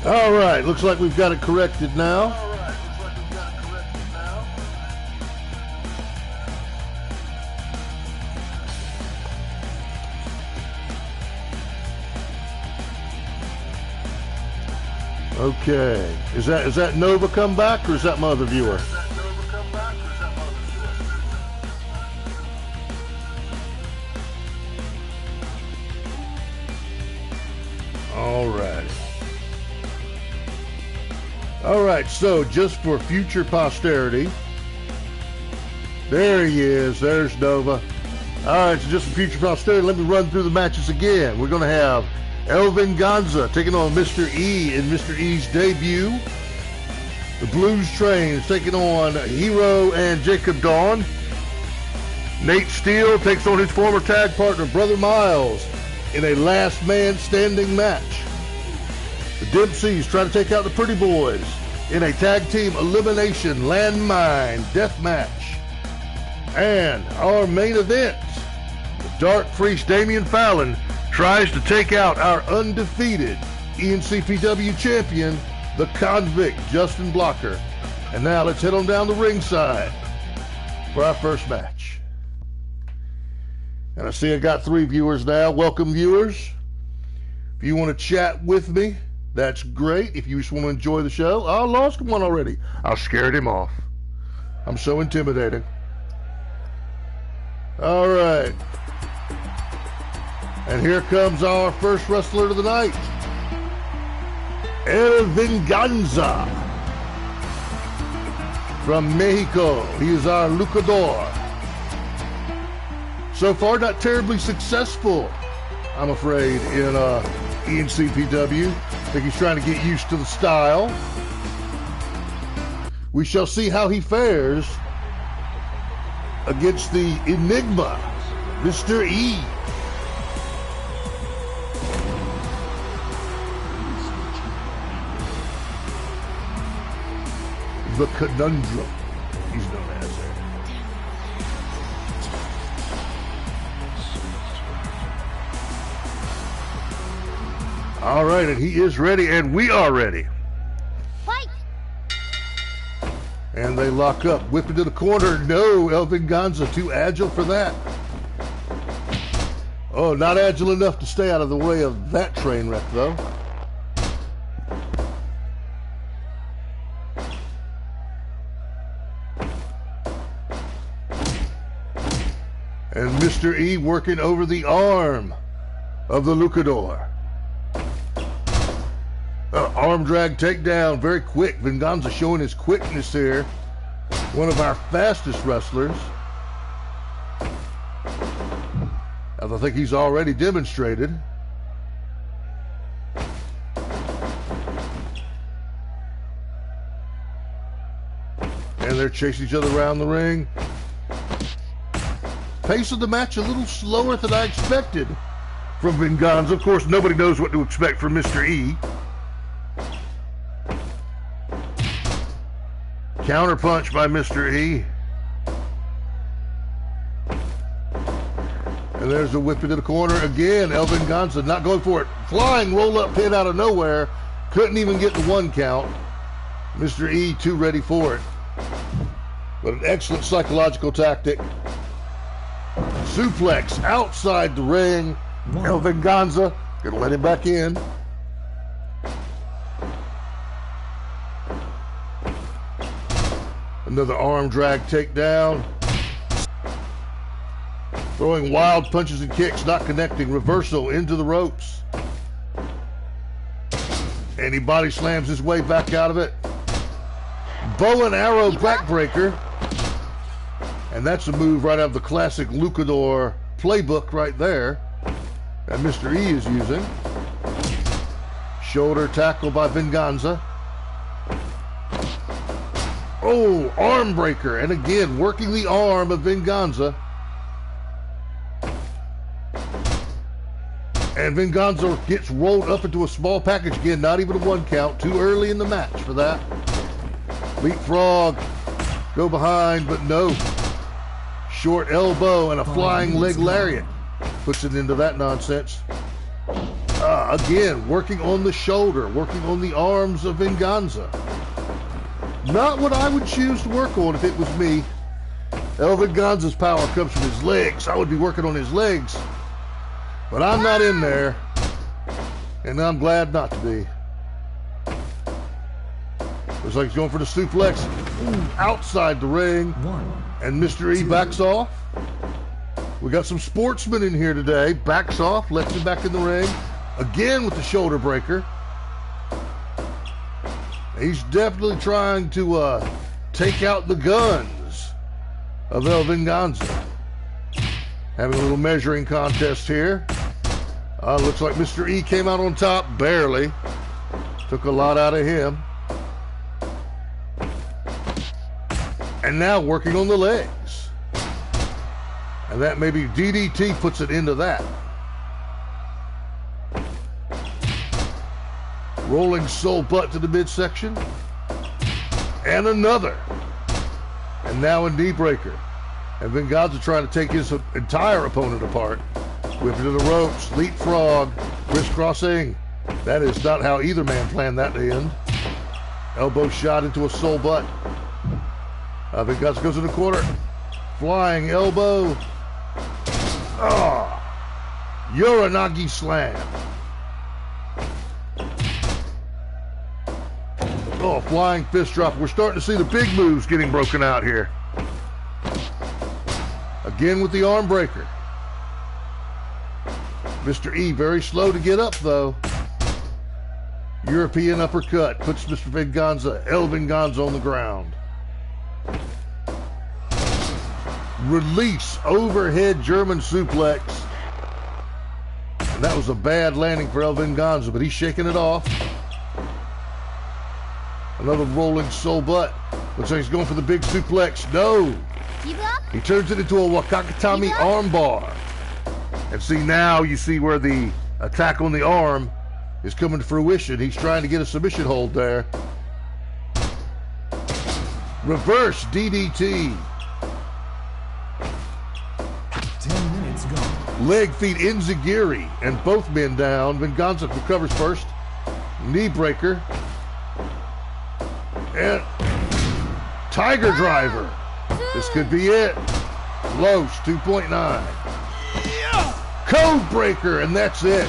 All right, looks like we've got it corrected now. Okay, is that Nova come back, or is that my other viewer? All right, so just for future posterity, there he is. There's Nova. All right, so just for future posterity, let me run through the matches again. We're going to have El Venganza taking on Mr. E in Mr. E's debut. The Blues Trains taking on Hero and Jacob Dawn. Nate Steele takes on his former tag partner, Brother Miles, in a last man standing match. The Dempseys try to take out the Pretty Boys in a tag team elimination landmine death match. And our main event, the Dark Priest Damian Fallon tries to take out our undefeated ENCPW champion, the Convict Justin Blocker. And now let's head on down the ringside for our first match. And I see I got 3 viewers now. Welcome, viewers. If you want to chat with me, that's great. If you just want to enjoy the show, I lost one already. I scared him off. I'm so intimidating. All right. And here comes our first wrestler of the night, El Venganza from Mexico. He is our luchador. So far, not terribly successful, I'm afraid, in ENCPW. I think he's trying to get used to the style. We shall see how he fares against the Enigma, Mr. E. The Conundrum, he's known as. All right, and he is ready, and we are ready. Fight! And they lock up, whip into the corner. No, El Venganza, too agile for that. Oh, not agile enough to stay out of the way of that train wreck, though. And Mr. E working over the arm of the luchador. Arm drag takedown, very quick. Venganza showing his quickness here. One of our fastest wrestlers, as I think he's already demonstrated. And they're chasing each other around the ring. Pace of the match a little slower than I expected from Venganza. Of course, nobody knows what to expect from Mr. E. Counterpunch by Mr. E. And there's a whip into the corner again. El Venganza not going for it. Flying roll-up pin out of nowhere. Couldn't even get the 1 count. Mr. E too ready for it. But an excellent psychological tactic. Suplex outside the ring. El Venganza gonna let him back in. Another arm drag takedown. Throwing wild punches and kicks, not connecting. Reversal into the ropes. And he body slams his way back out of it. Bow and arrow backbreaker. And that's a move right out of the classic luchador playbook right there that Mr. E is using. Shoulder tackle by Venganza. Oh, arm breaker. And again, working the arm of Venganza. And Venganza gets rolled up into a small package again. Not even a 1 count. Too early in the match for that. Leapfrog. Go behind, but no. Short elbow and a flying leg lariat. Puts it into that nonsense. Again, working on the shoulder, working on the arms of Venganza. Not what I would choose to work on if it was me. El Venganza's power comes from his legs. I would be working on his legs. But I'm not in there. And I'm glad not to be. Looks like he's going for the suplex. Outside the ring. And Mr. E backs off. We got some sportsmen in here today. Backs off, lets him back in the ring. Again with the shoulder breaker. He's definitely trying to take out the guns of El Venganza. Having a little measuring contest here. Looks like Mr. E came out on top, barely. Took a lot out of him. And now working on the legs. And that maybe DDT puts it into that. Rolling soul butt to the midsection. And another. And now a knee breaker. And Venganza trying to take his entire opponent apart. Whip into the ropes, leapfrog, crisscrossing. That is not how either man planned that to end. Elbow shot into a soul butt. Venganza goes in the corner. Flying elbow. Uranagi slam. Flying fist drop. We're starting to see the big moves getting broken out here. Again with the arm breaker. Mr. E very slow to get up though. European uppercut puts Mr. Venganza, El Venganza on the ground. Release overhead German suplex. And that was a bad landing for El Venganza, but he's shaking it off. Another rolling soul butt. Looks like he's going for the big suplex. No. He turns it into a Wakakatami armbar. And see, now you see where the attack on the arm is coming to fruition. He's trying to get a submission hold there. Reverse DDT. 10 minutes gone. Leg feet enziguri, and both men down. Venganza recovers first. Knee breaker. And Tiger Driver. This could be it. Close, 2.9. Code breaker, and that's it.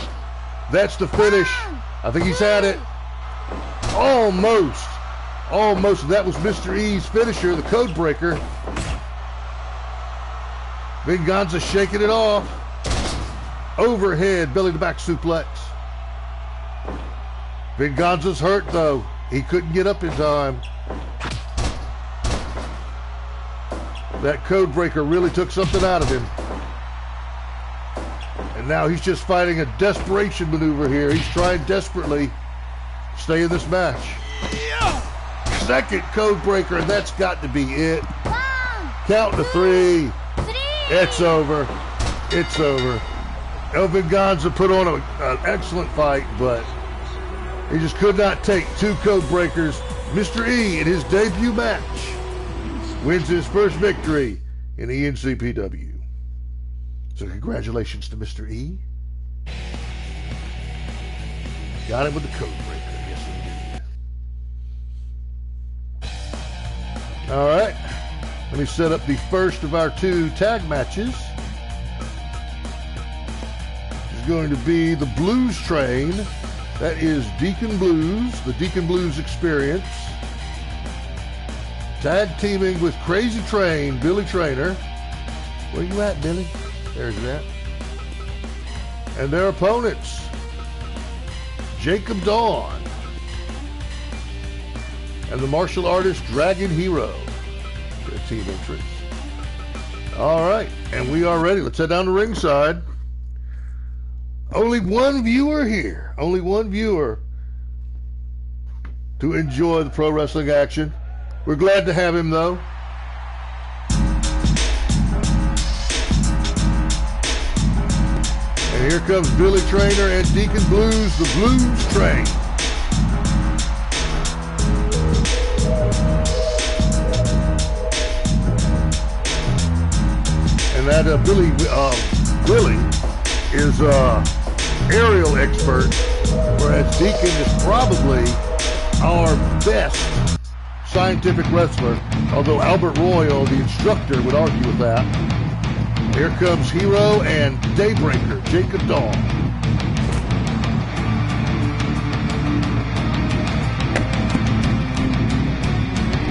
That's the finish. I think he's had it. Almost. Almost. That was Mr. E's finisher, the code breaker. Venganza shaking it off. Overhead, belly to back suplex. Venganza's hurt though. He couldn't get up in time. That code breaker really took something out of him. And now he's just fighting a desperation maneuver here. He's trying desperately to stay in this match. Second code breaker, and that's got to be it. Count to 3. It's over. It's over. El Venganza put on an excellent fight, but he just could not take 2 code breakers. Mr. E, in his debut match, wins his first victory in ENCPW. So congratulations to Mr. E. Got him with the code breaker. Yes, we did. All right. Let me set up the first of our 2 tag matches. This is going to be the Blues Train. That is Deacon Blues, the Deacon Blues Experience. Tag teaming with Crazy Train, Billy Trainer. Where you at, Billy? There's that. And their opponents, Jacob Dawn and the martial artist Dragon Hero. Their team entrance. All right, and we are ready. Let's head down to ringside. Only one viewer here. Only one viewer to enjoy the pro wrestling action. We're glad to have him, though. And here comes Billy Trainer and Deacon Blues, the Blues Train. And that Willie is aerial expert, whereas Deacon is probably our best scientific wrestler, although Albert Royal, the instructor, would argue with that. Here comes Hero and Daybreaker, Jacob Dawn.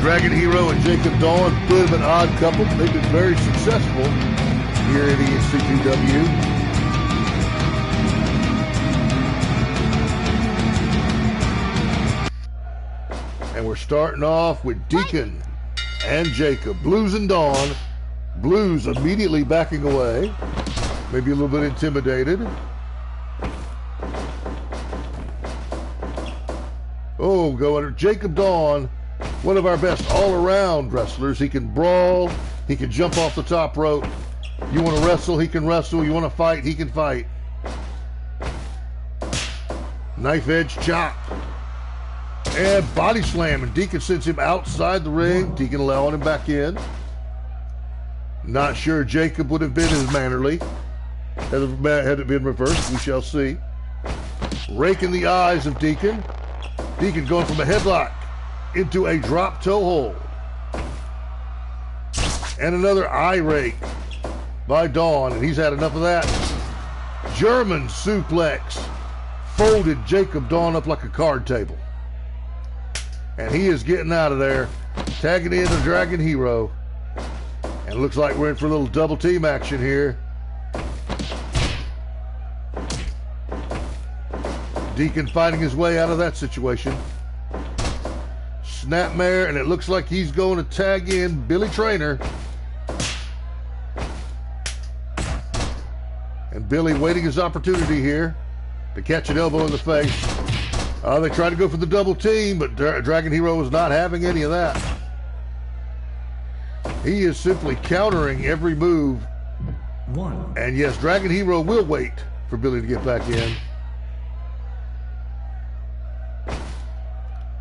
Dragon Hero and Jacob Dawn, bit of an odd couple. They've been very successful here at ENCPW. And we're starting off with Deacon and Jacob. Blues and Dawn. Blues immediately backing away. Maybe a little bit intimidated. Oh, go under Jacob Dawn. One of our best all-around wrestlers. He can brawl. He can jump off the top rope. You want to wrestle, he can wrestle. You want to fight, he can fight. Knife edge chop. And body slam. And Deacon sends him outside the ring. Deacon allowing him back in. Not sure Jacob would have been as mannerly had it been reversed. We shall see. Raking the eyes of Deacon. Deacon going from a headlock into a drop toe hold. And another eye rake by Dawn, and he's had enough of that. German suplex. Folded Jacob Dawn up like a card table. And he is getting out of there. Tagging in the Dragon Hero. And it looks like we're in for a little double team action here. Deacon fighting his way out of that situation. Snapmare, and it looks like he's going to tag in Billy Traynor. And Billy waiting his opportunity here to catch an elbow in the face. They tried to go for the double team, but Dragon Hero was not having any of that. He is simply countering every move. And yes, Dragon Hero will wait for Billy to get back in.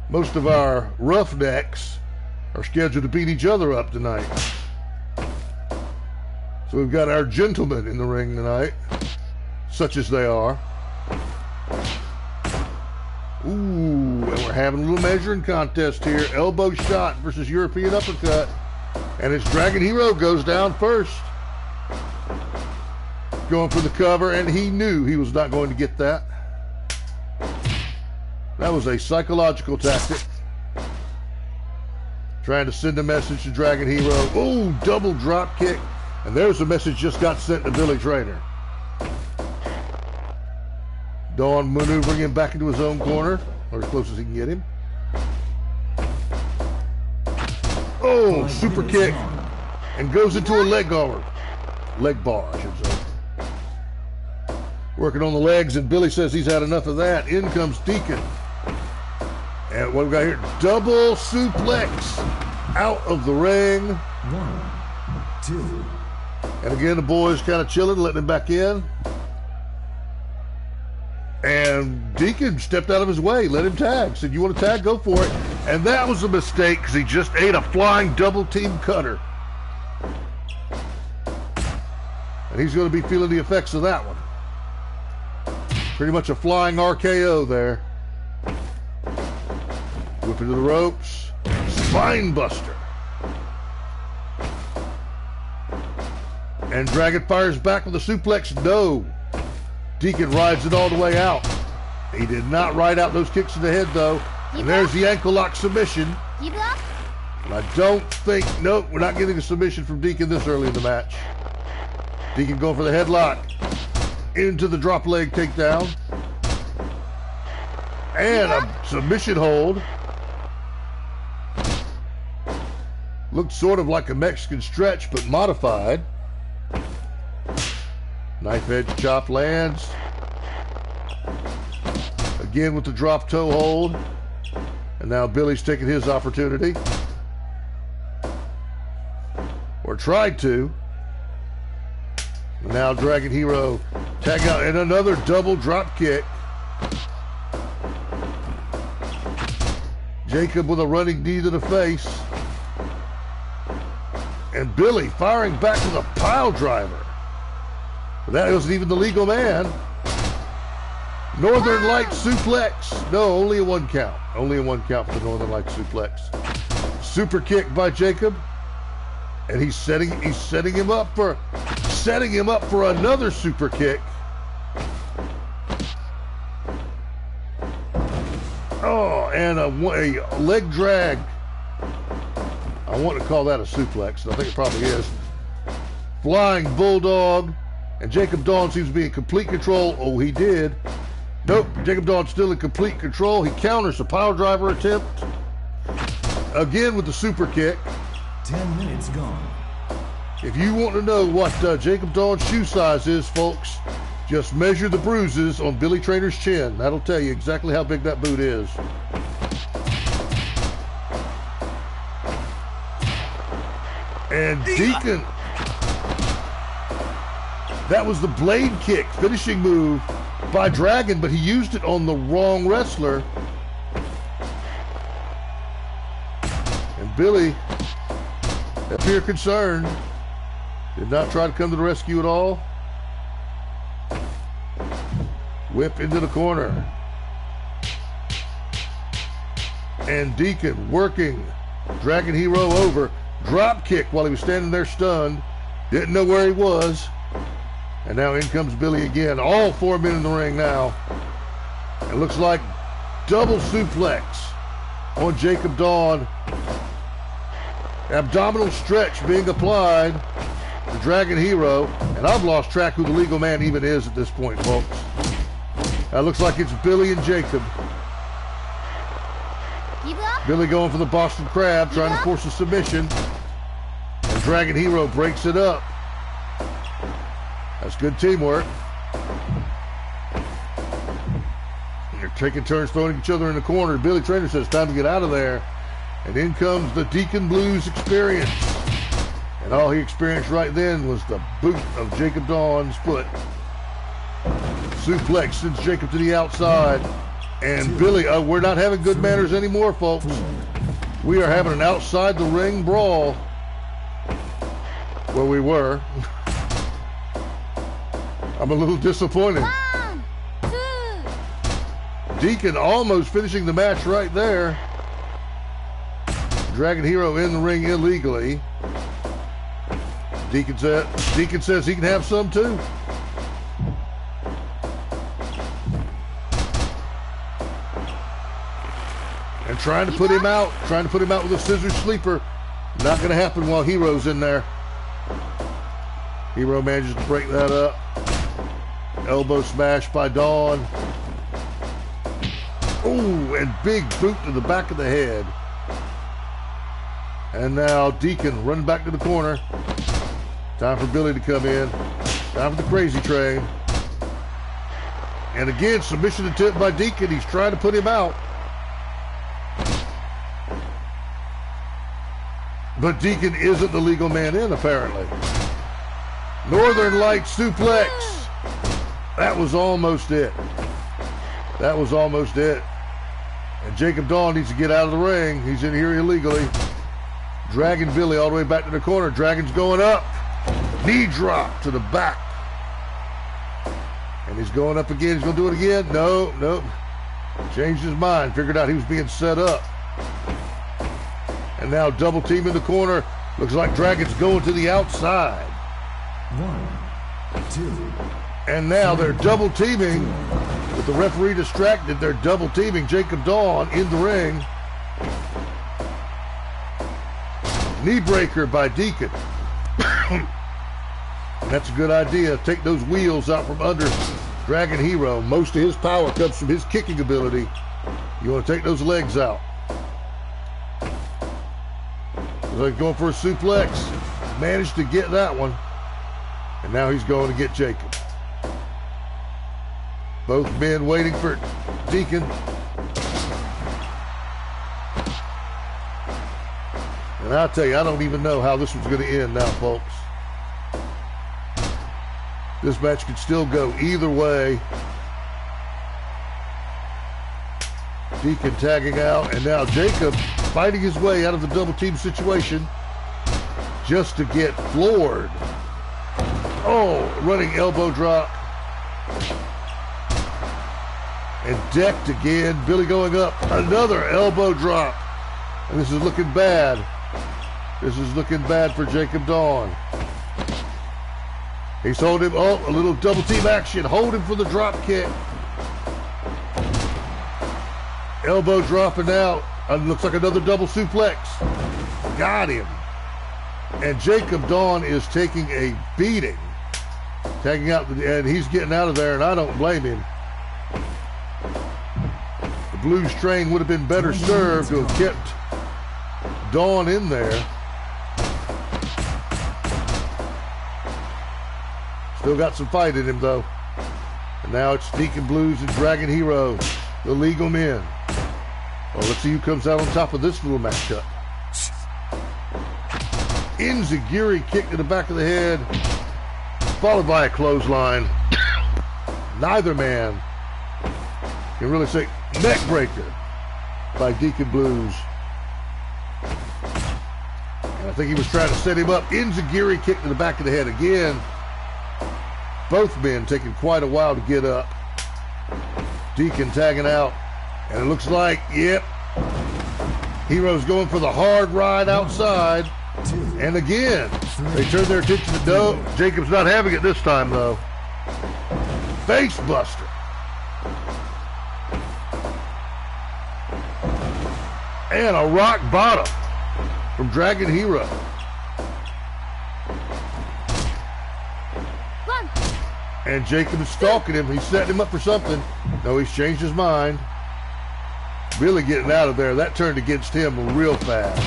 Most of our roughnecks are scheduled to beat each other up tonight. So we've got our gentlemen in the ring tonight, such as they are. Ooh, and we're having a little measuring contest here. Elbow shot versus European uppercut. And it's Dragon Hero goes down first. Going for the cover, and he knew he was not going to get that. That was a psychological tactic. Trying to send a message to Dragon Hero. Ooh, double drop kick. And there's a message just got sent to Billy Traynor. Dawn maneuvering him back into his own corner, or as close as he can get him. Oh, super kick. And goes into a leg bar. Leg bar, I should say. Working on the legs, and Billy says he's had enough of that. In comes Deacon. And what we got here, double suplex out of the ring. 1, 2. And again, the boys kind of chilling, letting him back in. And Deacon stepped out of his way, let him tag. Said, you want to tag? Go for it. And that was a mistake because he just ate a flying double team cutter. And he's going to be feeling the effects of that one. Pretty much a flying RKO there. Whip into the ropes. Spine buster. And Dragon fires back with a suplex. No. Deacon rides it all the way out. He did not ride out those kicks to the head, though. And there's the ankle lock submission. And I don't think, nope, we're not getting a submission from Deacon this early in the match. Deacon going for the headlock. Into the drop leg takedown. And a submission hold. Looked sort of like a Mexican stretch, but modified. Knife edge chop lands. Again with the drop toe hold. And now Billy's taking his opportunity. Or tried to. And now Dragon Hero tag out and another double drop kick. Jacob with a running knee to the face. And Billy firing back with a pile driver. But that wasn't even the legal man. Northern Light suplex. No, only a 1 count. Only a 1 count for the Northern Light suplex. Super kick by Jacob. And he's setting him up for another super kick. Oh, and a leg drag. I want to call that a suplex. I think it probably is. Flying Bulldog. And Jacob Dawn seems to be in complete control. Oh, he did. Nope, Jacob Dawn's still in complete control. He counters the pile driver attempt. Again with the super kick. 10 minutes gone. If you want to know what Jacob Dawn's shoe size is, folks, just measure the bruises on Billy Trainer's chin. That'll tell you exactly how big that boot is. And Deacon. That was the blade kick, finishing move by Dragon, but he used it on the wrong wrestler. And Billy appeared concerned. Did not try to come to the rescue at all. Whip into the corner. And Deacon working Dragon Hero over. Drop kick while he was standing there stunned. Didn't know where he was. And now in comes Billy again. All 4 men in the ring now. It looks like double suplex on Jacob Dawn. Abdominal stretch being applied to Dragon Hero. And I've lost track who the legal man even is at this point, folks. Looks like it's Billy and Jacob. Billy going for the Boston Crab, trying to force a submission. And Dragon Hero breaks it up. That's good teamwork. And they're taking turns throwing each other in the corner. Billy Trainer says, time to get out of there. And in comes the Deacon Blues experience. And all he experienced right then was the boot of Jacob Dawn's foot. Suplex sends Jacob to the outside. And Billy, we're not having good manners anymore, folks. We are having an outside the ring brawl. Well, we were. I'm a little disappointed. 1, 2. Deacon almost finishing the match right there. Dragon Hero in the ring illegally. Deacon says he can have some too. And trying to put him out with a scissor sleeper. Not going to happen while Hero's in there. Hero manages to break that up. Elbow smash by Dawn. Oh, and big boot to the back of the head. And now Deacon running back to the corner. Time for Billy to come in. Time for the crazy train. And again, submission attempt by Deacon. He's trying to put him out. But Deacon isn't the legal man in, apparently. Northern Light suplex. That was almost it. That was almost it. And Jacob Dawn needs to get out of the ring. He's in here illegally. Dragging Billy all the way back to the corner. Dragon's going up. Knee drop to the back. And he's going up again. He's going to do it again. No. Changed his mind. Figured out he was being set up. And now double team in the corner. Looks like Dragon's going to the outside. 1, 2. And now they're double teaming. With the referee distracted, they're double teaming Jacob Dawn in the ring. Knee breaker by Deacon. That's a good idea. Take those wheels out from under Dragon Hero. Most of his power comes from his kicking ability. You want to take those legs out. So he's going for a suplex. Managed to get that one. And now he's going to get Jacob. Both men waiting for Deacon. And I'll tell you, I don't even know how this one's going to end now, folks. This match could still go either way. Deacon tagging out, and now Jacob fighting his way out of the double team situation just to get floored. Oh, running elbow drop. and decked again. Billy going up. Another elbow drop. And this is looking bad. This is looking bad for Jacob Dawn. He's holding him. Oh, a little double team action. Hold him for the drop kick. Elbow dropping out. Looks like another double suplex. Got him. And Jacob Dawn is taking a beating. Tagging out, and he's getting out of there, and I don't blame him. The Blues train would have been better served to have kept Dawn in there. Still got some fight in him, though. And now it's Deacon Blues and Dragon Hero, the legal men. Well, let's see who comes out on top of this little matchup. Enziguri kick to the back of the head, followed by a clothesline. Neither man can really say neck breaker by Deacon Blues. And I think he was trying to set him up. Enziguri kick to the back of the head again. Both men taking quite a while to get up. Deacon tagging out. And it looks like, yep, Hero's going for the hard ride outside. And again, they turn their attention to Doe. Jacob's not having it this time, though. Face buster. And a rock bottom from Dragon Hero. And Jacob is stalking him. He's setting him up for something. No, he's changed his mind. Really getting out of there. That turned against him real fast.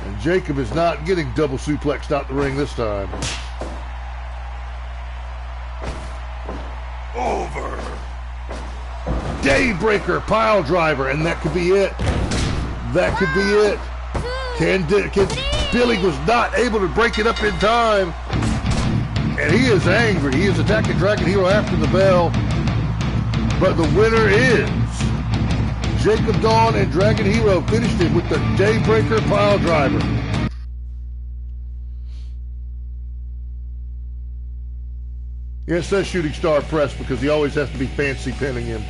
And Jacob is not getting double suplexed out the ring this time. Over. Daybreaker pile driver, and that could be it. That could be it. Billy was not able to break it up in time. And he is angry. He is attacking Dragon Hero after the bell. But the winner is Jacob Dawn, and Dragon Hero finished it with the Daybreaker pile driver. Yeah, it says Shooting Star Press because he always has to be fancy pinning him.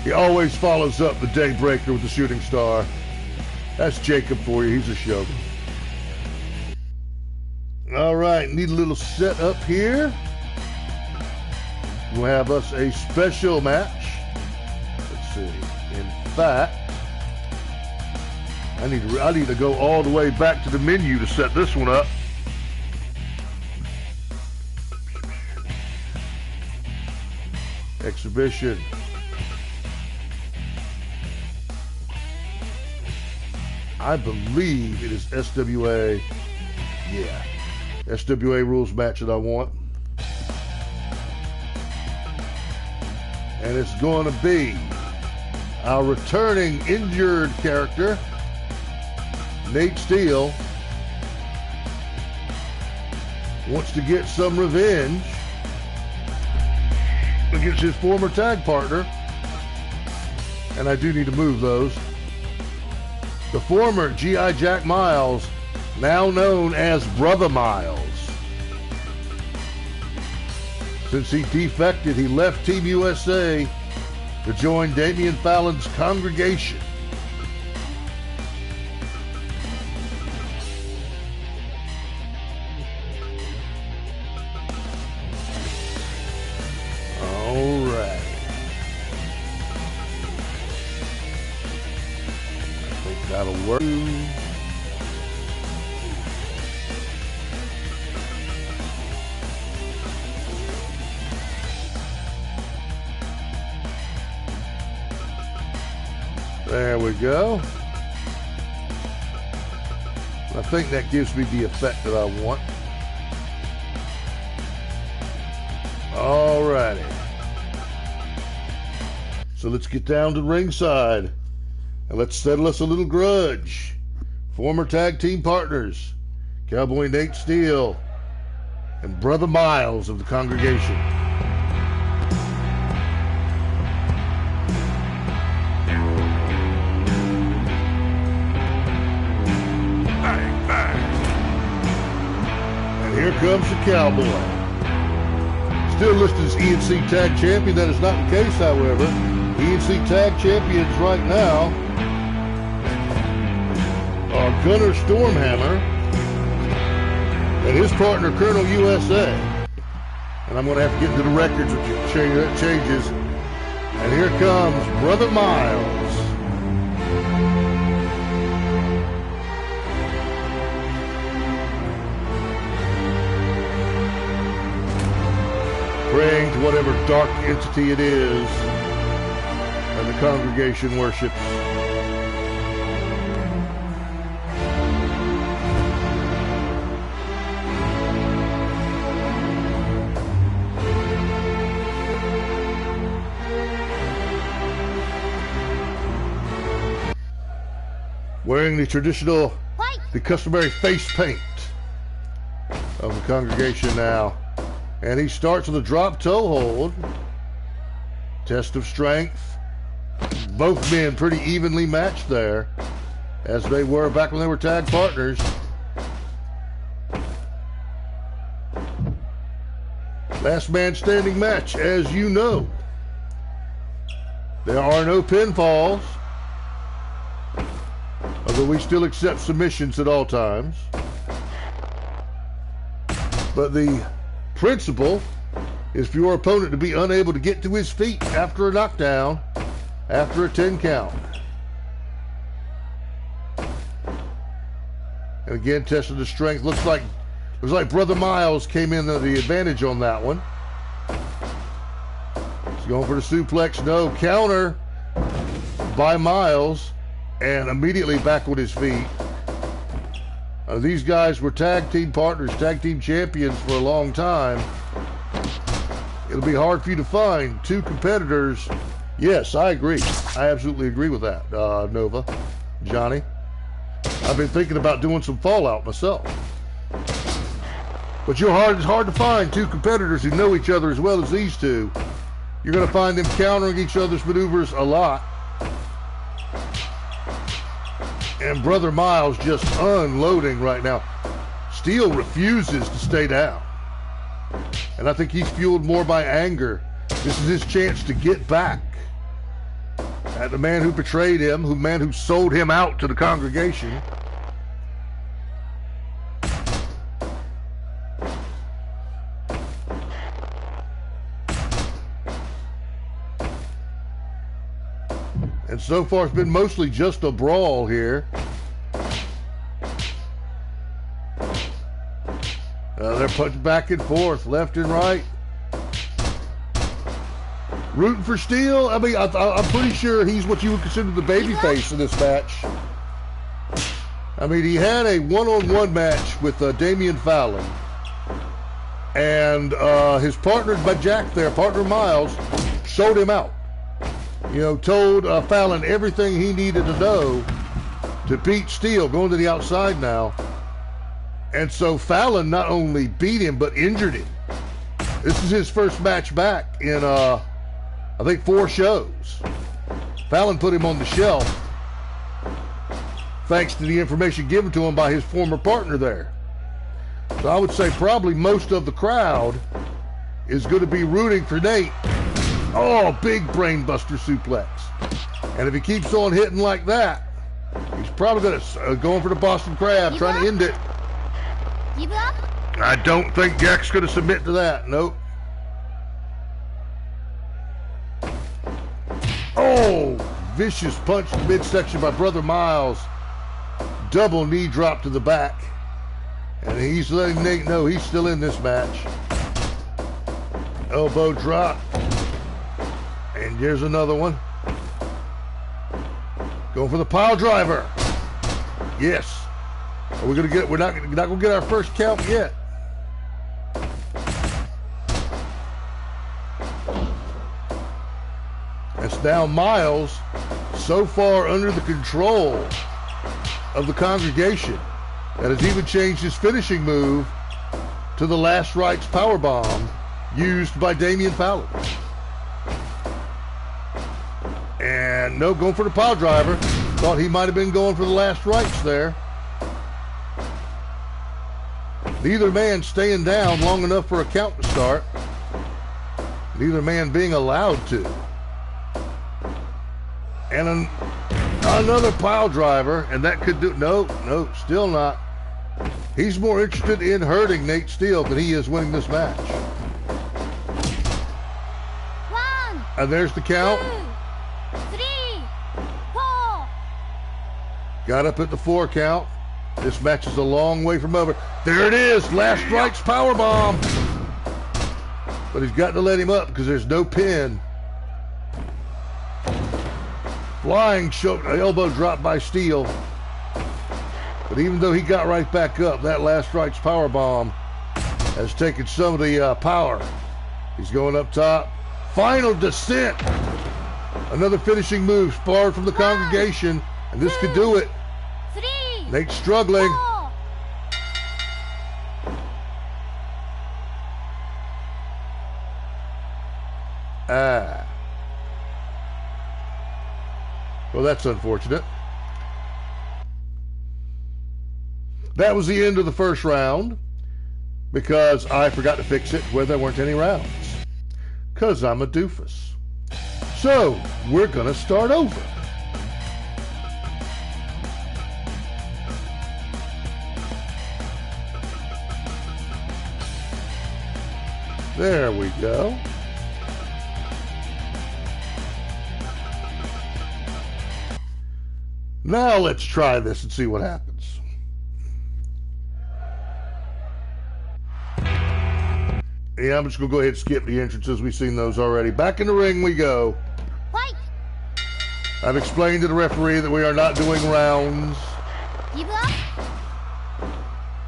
He always follows up the Daybreaker with the Shooting Star. That's Jacob for you. He's a showman. All right, need a little setup here. We'll have us a special match. Let's see. In fact, I need to go all the way back to the menu to set this one up. Exhibition. I believe it is SWA. Yeah. SWA rules match that I want. And it's going to be our returning injured character, Nate Steele, wants to get some revenge against his former tag partner. And I do need to move those. The former G.I. Jack Miles, now known as Brother Miles. Since he defected, he left Team USA to join Damian Fallon's congregation. All right. I think that'll work. There we go. I think that gives me the effect that I want. Alrighty. So let's get down to ringside and let's settle us a little grudge. Former tag team partners, Cowboy Nate Steele and Brother Miles of the congregation. Here comes the Cowboy. Still listed as ENC Tag Champion. That is not the case, however. ENC Tag Champions right now are Gunner Stormhammer and his partner, Colonel USA. And I'm going to have to get into the records with changes. And here comes Brother Miles. Praying to whatever dark entity it is and the congregation worships. Wearing the customary face paint of the congregation now. And he starts with a drop toe hold. Test of strength. Both men pretty evenly matched there, as they were back when they were tag partners. Last man standing match, as you know. There are no pinfalls, although we still accept submissions at all times. But the principle is for your opponent to be unable to get to his feet after a knockdown, after a 10 count. And again, testing the strength. Looks like Brother Miles came in the advantage on that one. He's going for the suplex. No, counter by Miles, and immediately back with his feet. These guys were tag team partners, tag team champions for a long time. It'll be hard for you to find two competitors. Yes, I agree. I absolutely agree with that, Nova, Johnny. I've been thinking about doing some Fallout myself. But it's hard to find two competitors who know each other as well as these two. You're going to find them countering each other's maneuvers a lot. And Brother Miles just unloading right now. Steel refuses to stay down. And I think he's fueled more by anger. This is his chance to get back at the man who betrayed him, the man who sold him out to the congregation. And so far it's been mostly just a brawl here. They're punching back and forth, left and right. Rooting for Steel. I mean, I'm pretty sure he's what you would consider the babyface in this match. I mean, he had a one-on-one match with Damian Fallon. And his partner, partner Miles, sold him out. You know, told Fallon everything he needed to know to beat Steel, going to the outside now. And so Fallon not only beat him, but injured him. This is his first match back in, I think, 4 shows. Fallon put him on the shelf, thanks to the information given to him by his former partner there. So I would say probably most of the crowd is going to be rooting for Nate. Oh, big brainbuster suplex. And if he keeps on hitting like that, he's probably going to going for the Boston Crab, trying to end it. Give up? I don't think Jack's going to submit to that. Nope. Oh, vicious punch to midsection by Brother Miles. Double knee drop to the back. And he's letting Nate know he's still in this match. Elbow drop. And here's another one. Going for the pile driver. Yes. Are we gonna get? We're not gonna get our first count yet. It's now Miles, so far under the control of the congregation, that has even changed his finishing move to the Last Rites powerbomb used by Damian Fallon. And no, going for the pile driver. Thought he might have been going for the Last Rites there. Neither man staying down long enough for a count to start. Neither man being allowed to. And another pile driver, and that could do, no, still not. He's more interested in hurting Nate Steele than he is winning this match. 1, And there's the count. 2, 3, 4. Got up at the 4 count. This match is a long way from over. There it is, last strikes powerbomb. But he's got to let him up because there's no pin. Flying elbow drop by Steele. But even though he got right back up, that last strikes powerbomb has taken some of the power. He's going up top. Final descent. Another finishing move, sparred from the congregation, and this could do it. 3, Nate's struggling. 4. Well, that's unfortunate. That was the end of the first round because I forgot to fix it where there weren't any rounds. Because I'm a doofus. So, we're going to start over. There we go. Now let's try this and see what happens. Yeah, I'm just going to go ahead and skip the entrances. We've seen those already. Back in the ring we go. Fight. I've explained to the referee that we are not doing rounds. Give up.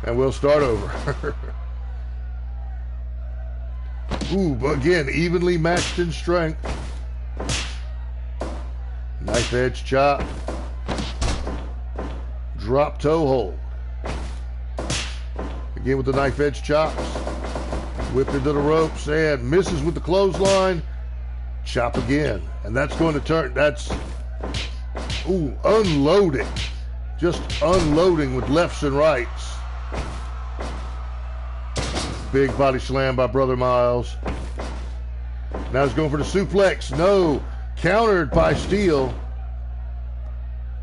And we'll start over. Ooh, but again, evenly matched in strength. Knife edge chop. Drop toe hold. Again with the knife edge chops. Whip into the ropes and misses with the clothesline. Chop again. And that's going to turn. That's, ooh, unloading. Just unloading with lefts and rights. Big body slam by Brother Miles. Now he's going for the suplex. No. Countered by Steele.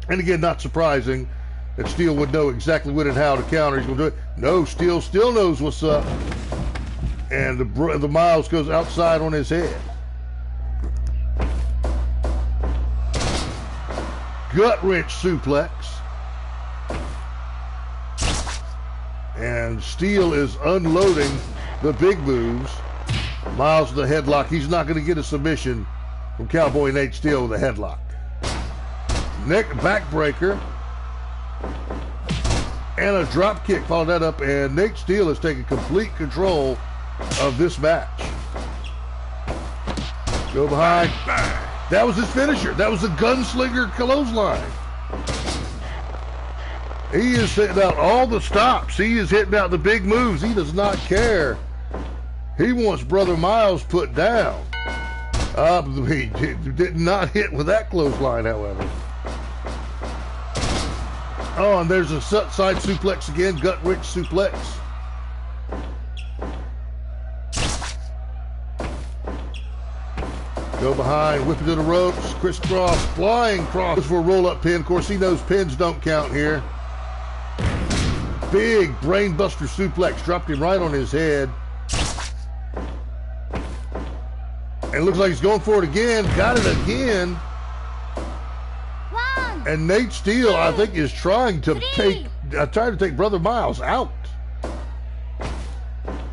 And again, not surprising that Steele would know exactly when and how to counter. He's going to do it. No, Steele still knows what's up. And the Miles goes outside on his head. Gut wrench suplex. And Steele is unloading the big moves. Miles with the headlock. He's not going to get a submission from Cowboy Nate Steele with a headlock. Neck backbreaker. And a drop kick followed that up. And Nate Steele has taken complete control of this match. Go behind. That was his finisher. That was the gunslinger clothesline. He is hitting out all the stops. He is hitting out the big moves. He does not care. He wants Brother Miles put down. He did not hit with that clothesline, however. Oh, and there's a side suplex again. Gut wrench suplex. Go behind, whip it to the ropes, crisscross, flying cross for a roll-up pin. Of course, he knows pins don't count here. Big brainbuster suplex, dropped him right on his head. And it looks like he's going for it again. Got it again. 1. And Nate Steele, I think, is trying to take Brother Miles out.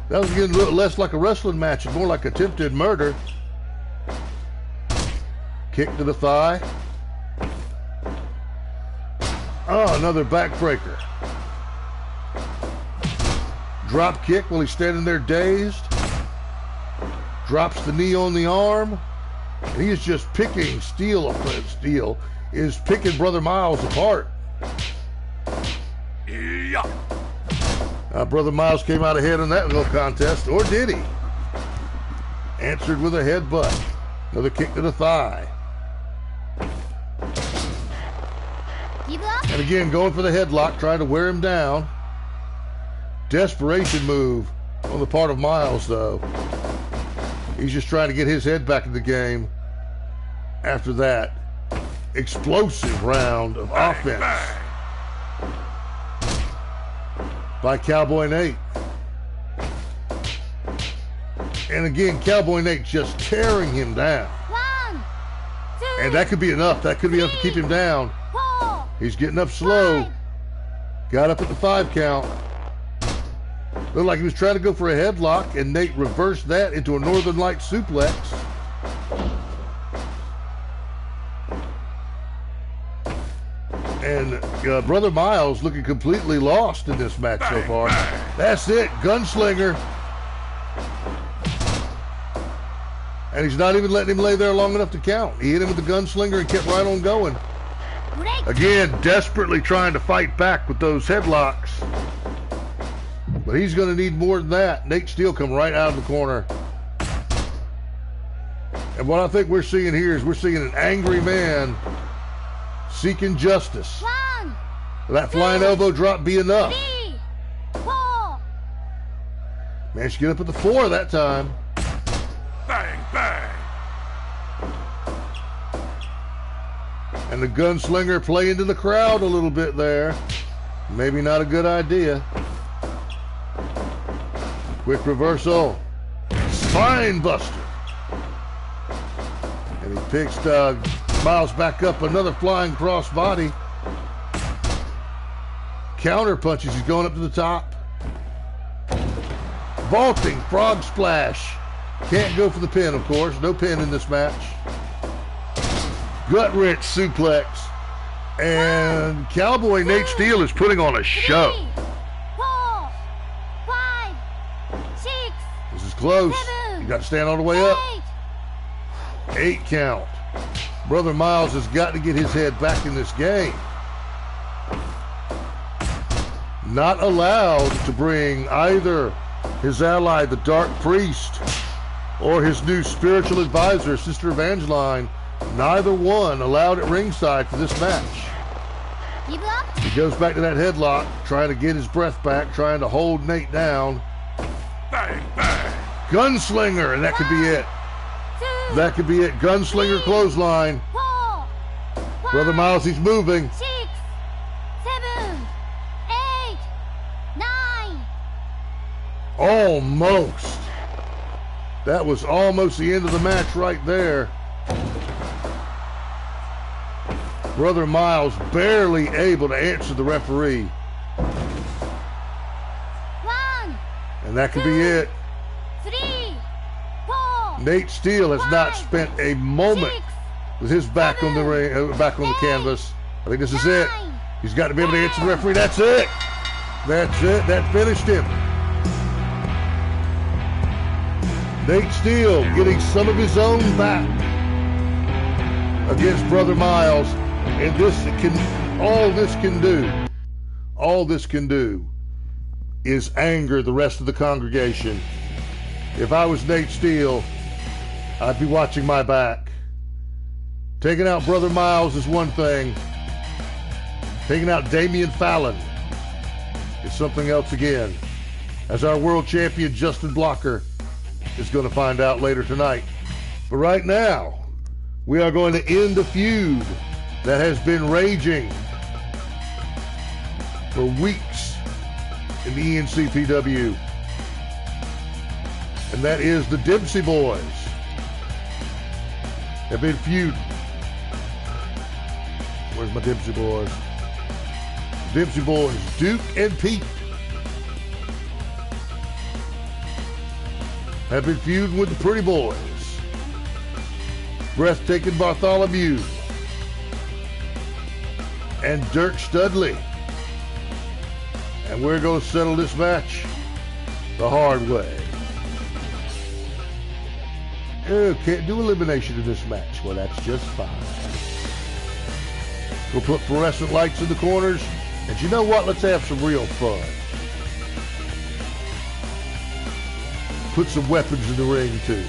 That was getting a little less like a wrestling match and more like attempted murder. Kick to the thigh. Oh, another backbreaker. Drop kick while he's standing there dazed. Drops the knee on the arm. And he is just picking Steele is picking Brother Miles apart. Yeah. Brother Miles came out ahead in that little contest, or did he? Answered with a headbutt. Another kick to the thigh. And again, going for the headlock, trying to wear him down. Desperation move on the part of Miles, though. He's just trying to get his head back in the game after that explosive round of offense by Cowboy Nate. And again, Cowboy Nate just tearing him down. 1, 2, And that could be enough. That could be enough to keep him down. 4, He's getting up slow. 5. Got up at the 5 count. Looked like he was trying to go for a headlock, and Nate reversed that into a Northern Light suplex. And Brother Miles looking completely lost in this match so far. That's it, gunslinger. And he's not even letting him lay there long enough to count. He hit him with the gunslinger and kept right on going. Break. Again, desperately trying to fight back with those headlocks. But he's going to need more than that. Nate Steele come right out of the corner. And what I think we're seeing here is we're seeing an angry man seeking justice. 1, Will that flying elbow drop be enough? 3, 4. Managed to get up at the 4 that time. Bang, bang. And the gunslinger play into the crowd a little bit there. Maybe not a good idea. Quick reversal. Spine buster. And he picks Miles back up, another flying cross body. Counter punches, he's going up to the top. Vaulting frog splash. Can't go for the pin, of course. No pin in this match. Gut wrench suplex. And Cowboy Nate Steele is putting on a show. 3, 4, 5, 6, This is close. 7, You got to stand all the way up. 8. 8 count. Brother Miles has got to get his head back in this game. Not allowed to bring either his ally, the Dark Priest, or his new spiritual advisor, Sister Evangeline. Neither one allowed at ringside for this match. Give up. He goes back to that headlock, trying to get his breath back, trying to hold Nate down. Bang, bang. Gunslinger, and that could be it. 2, That could be it. Gunslinger clothesline. 4, 5, Brother Miles, he's moving. 6, 7, 8, 9. Almost. That was almost the end of the match right there. Brother Miles barely able to answer the referee. 1, And that could be it. 3, 4. Nate Steele has not 5, spent a moment 6, with his back on the ring, back on the canvas. I think this is it. 9. He's got to be able to answer the referee. That's it. That's it. That finished him. Nate Steele getting some of his own back against Brother Miles. And all this can do is anger the rest of the congregation. If I was Nate Steele, I'd be watching my back. Taking out Brother Miles is one thing. Taking out Damian Fallon is something else again. As our world champion Justin Blocker is going to find out later tonight. But right now, we are going to end the feud that has been raging for weeks in the ENCPW. And that is the Dempsey Boys have been feuding. Where's my Dempsey Boys? Dempsey Boys, Duke and Pete, have been feuding with the Pretty Boys. Breathtaking Bartholomew and Dirk Studley. And we're going to settle this match the hard way. Oh, can't do elimination in this match. Well, that's just fine. We'll put fluorescent lights in the corners. And you know what? Let's have some real fun. Put some weapons in the ring, too.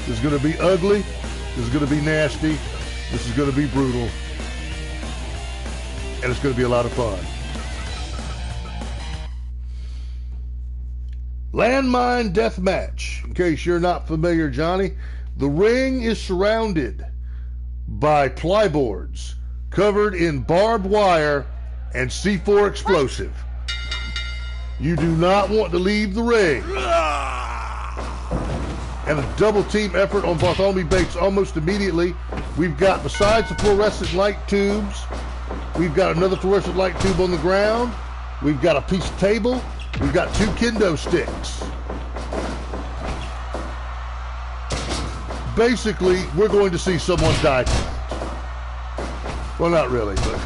This is going to be ugly. This is going to be nasty. This is going to be brutal. And it's going to be a lot of fun. Landmine Death Match. in case you're not familiar, Johnny, the ring is surrounded by plyboards covered in barbed wire and C4 explosive. You do not want to leave the ring. And a double team effort on Bartholomew Bates almost immediately. We've got, besides the fluorescent light tubes, we've got another fluorescent light tube on the ground. We've got a piece of table. We've got 2 kendo sticks. Basically, we're going to see someone die tonight. Well, not really, but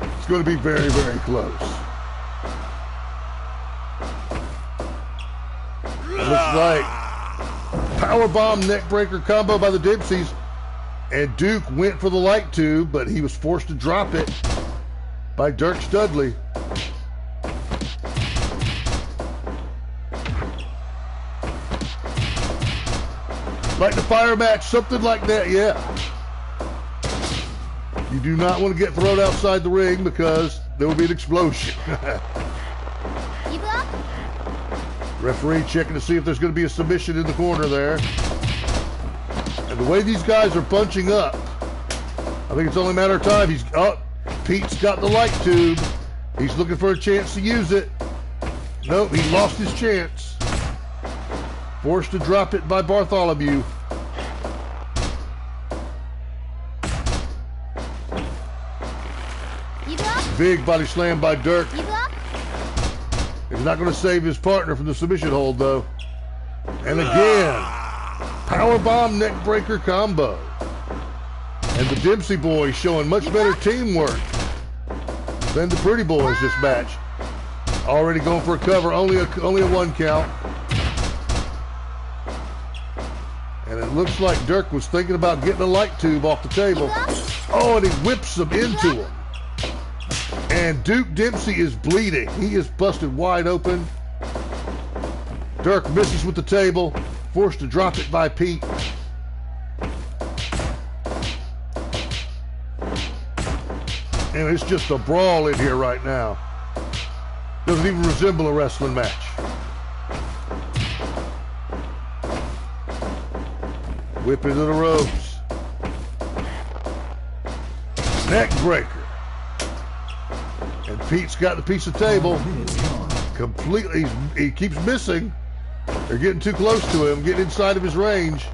it's going to be very, very close. It looks like powerbomb neckbreaker combo by the Dempseys, and Duke went for the light tube, but he was forced to drop it by Dirk Studley. Like the fire match, something like that, yeah. You do not want to get thrown outside the ring because there will be an explosion. Referee checking to see if there's going to be a submission in the corner there. And the way these guys are bunching up, I think it's only a matter of time. He's up. Pete's got the light tube. He's looking for a chance to use it. Nope, he lost his chance. Forced to drop it by Bartholomew. Big body slam by Dirk. He's not going to save his partner from the submission hold, though. And again, powerbomb neckbreaker combo. And the Dempsey boys showing much better teamwork than the Pretty Boys this match. Already going for a cover, only a 1 count. And it looks like Dirk was thinking about getting a light tube off the table. Oh, and he whips him into him. And Duke Dempsey is bleeding. He is busted wide open. Dirk misses with the table, forced to drop it by Pete. And it's just a brawl in here right now. Doesn't even resemble a wrestling match. Whip into the ropes. Neck breaker. And Pete's got the piece of table. Completely, he keeps missing. They're getting too close to him, getting inside of his range.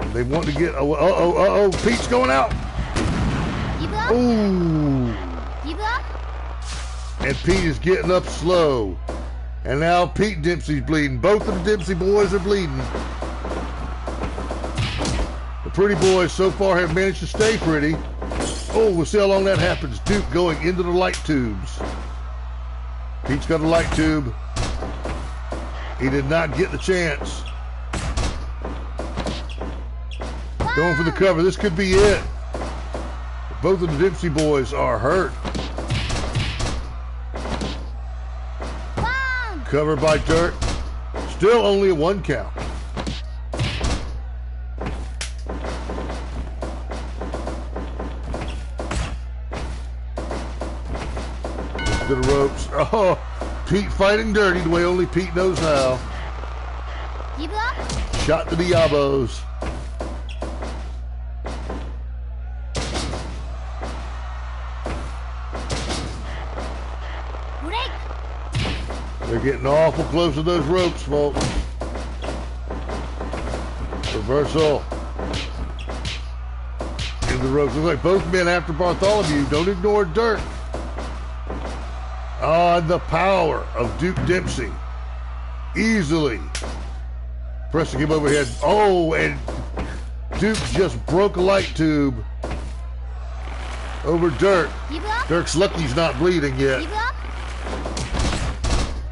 And they want to get, Pete's going out. Ooh. And Pete is getting up slow. And now Pete Dempsey's bleeding. Both of the Dempsey boys are bleeding. The Pretty Boys so far have managed to stay pretty. Oh, we'll see how long that happens. Duke going into the light tubes. Pete's got a light tube. He did not get the chance. Going for the cover. This could be it. Both of the Dempsey boys are hurt. Covered by Dirk. Still only a 1 count. To the ropes. Oh, Pete fighting dirty the way only Pete knows how. Shot to the elbows. They're getting awful close to those ropes, folks. Reversal. In the ropes. Looks like both men after Bartholomew. Don't ignore Dirk. On the power of Duke Dempsey. Easily pressing him overhead. Oh, and Duke just broke a light tube over Dirk. Dirk's lucky he's not bleeding yet.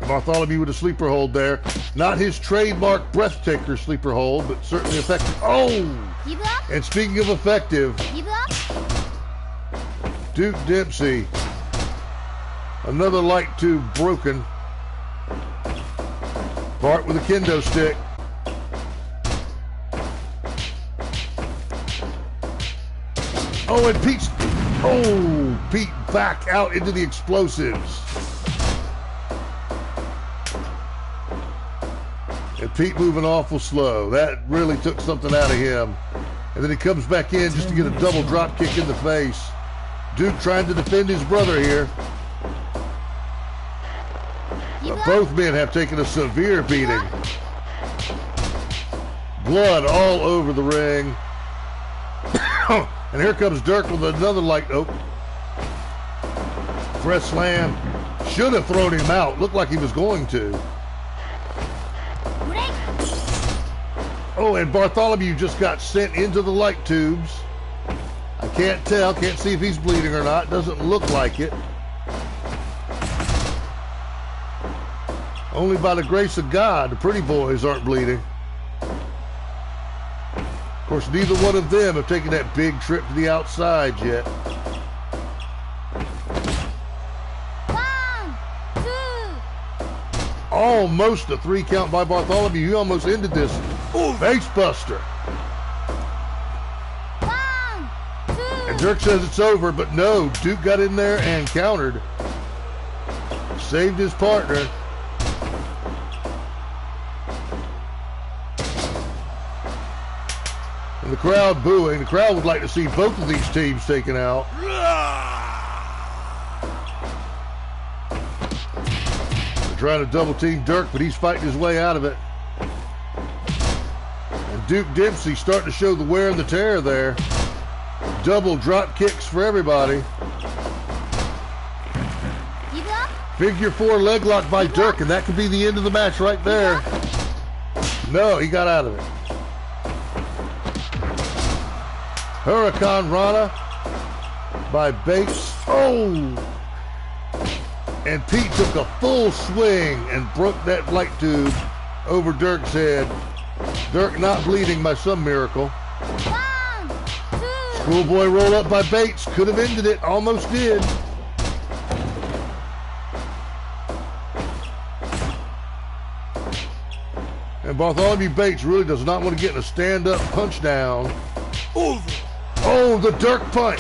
Bartholomew with a sleeper hold there. Not his trademark breathtaker sleeper hold, but certainly effective. Oh! And speaking of effective, Duke Dempsey. Another light tube broken. Bart with a kendo stick. Oh, and Pete back out into the explosives. Pete moving awful slow. That really took something out of him. And then he comes back in just to get a double drop kick in the face. Duke trying to defend his brother here. Both men have taken a severe beating. Blood all over the ring. And here comes Dirk with another light. Oh. Press slam. Should have thrown him out. Looked like he was going to. Oh, and Bartholomew just got sent into the light tubes. I can't tell. Can't see if he's bleeding or not. Doesn't look like it. Only by the grace of God, the pretty boys aren't bleeding. Of course, neither one of them have taken that big trip to the outside yet. 1, 2. Almost a 3 count by Bartholomew. He almost ended this. Face buster. 1, 2. And Dirk says it's over, but no, Duke got in there and countered. Saved his partner. And the crowd booing. The crowd would like to see both of these teams taken out. They're trying to double team Dirk, but he's fighting his way out of it. And Duke Dempsey starting to show the wear and the tear there. Double drop kicks for everybody. Give up. Figure 4 leg lock by Dirk, and that could be the end of the match right there. No, he got out of it. Hurricane Rana by Bates. Oh! And Pete took a full swing and broke that light tube over Dirk's head. Dirk not bleeding by some miracle. 1, 2. Schoolboy roll up by Bates. Could have ended it. Almost did. And Bartholomew Bates really does not want to get in a stand-up punch down. Oh, the Dirk punch.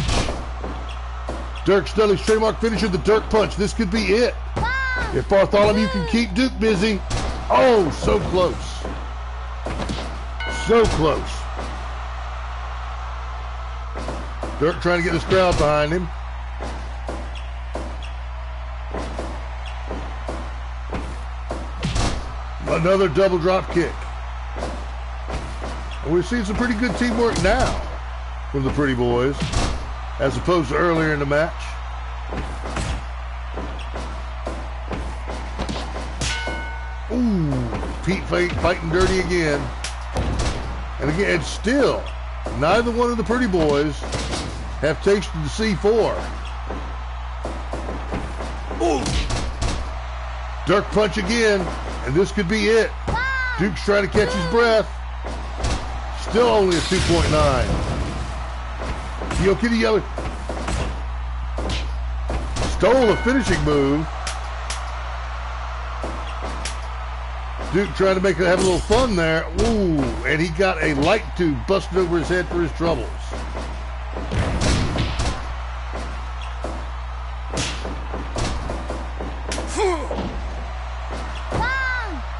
Dirk Stelly's trademark finisher, the Dirk punch. This could be it. 1, If Bartholomew can keep Duke busy. Oh, so close. So close. Dirk trying to get this crowd behind him. Another double drop kick. And we've seen some pretty good teamwork now from the pretty boys, as opposed to earlier in the match. Ooh, Pete fighting dirty again. And again, still, neither one of the pretty boys have tasted the C4. Ooh. Dirk punch again, and this could be it. Duke's trying to catch his breath. Still only a 2.9. Yo, Kitty Yellow stole a finishing move. Duke trying to have a little fun there. Ooh, and he got a light tube busted over his head for his troubles.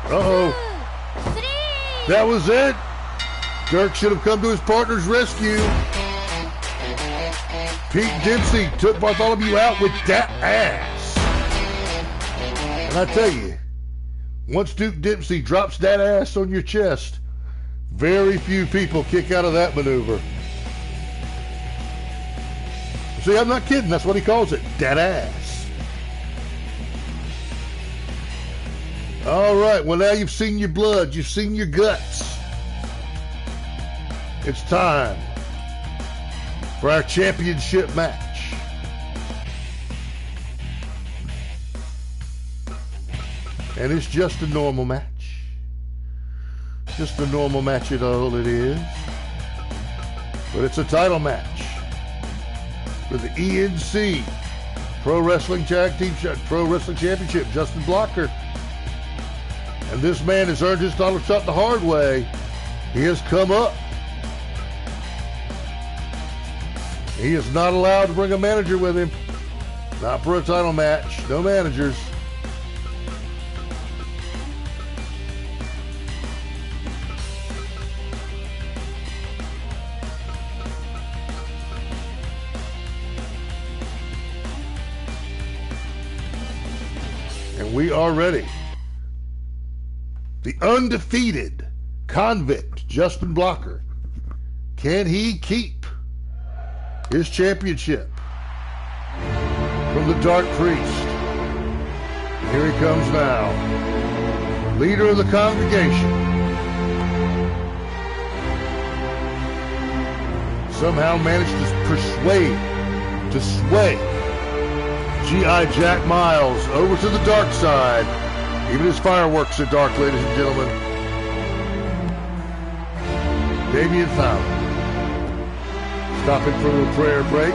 Uh-oh. 2, 3. That was it. Dirk should have come to his partner's rescue. Pete Dempsey took Bartholomew out with that ass. And I tell you, once Duke Dempsey drops that ass on your chest, very few people kick out of that maneuver. See, I'm not kidding. That's what he calls it, that ass. All right, well, now you've seen your blood. You've seen your guts. It's time for our championship match. And it's just a normal match. Just a normal match at all it is. But it's a title match for the ENC Pro Wrestling Championship. Justin Blocker. And this man has earned his title shot the hard way. He has come up. He is not allowed to bring a manager with him. Not for a title match. No managers. We are ready. The undefeated convict, Justin Blocker. Can he keep his championship from the Dark Priest? Here he comes now. Leader of the congregation. Somehow managed to sway G.I. Jack Miles over to the dark side. Even his fireworks are dark, ladies and gentlemen. Damian Fallon. Stopping for a prayer break.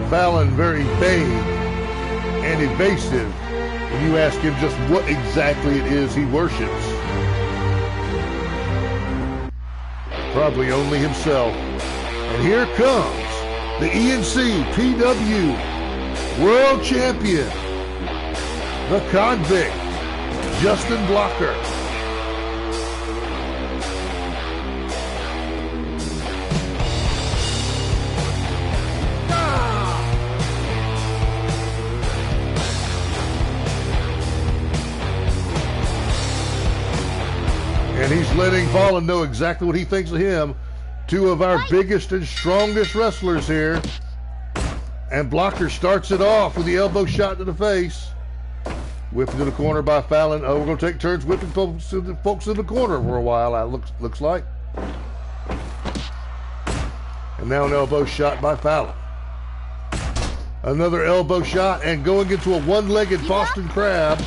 Fallon very vague and evasive when you ask him just what exactly it is he worships. Probably only himself. And here comes the ENCPW World Champion, the convict, Justin Blocker. And he's letting Fallon know exactly what he thinks of him. Two of our biggest and strongest wrestlers here. And Blocker starts it off with the elbow shot to the face. Whipped to the corner by Fallon. Oh, we're going to take turns whipping folks in the corner for a while, it looks like. And now an elbow shot by Fallon. Another elbow shot and going into a one-legged Boston Crab.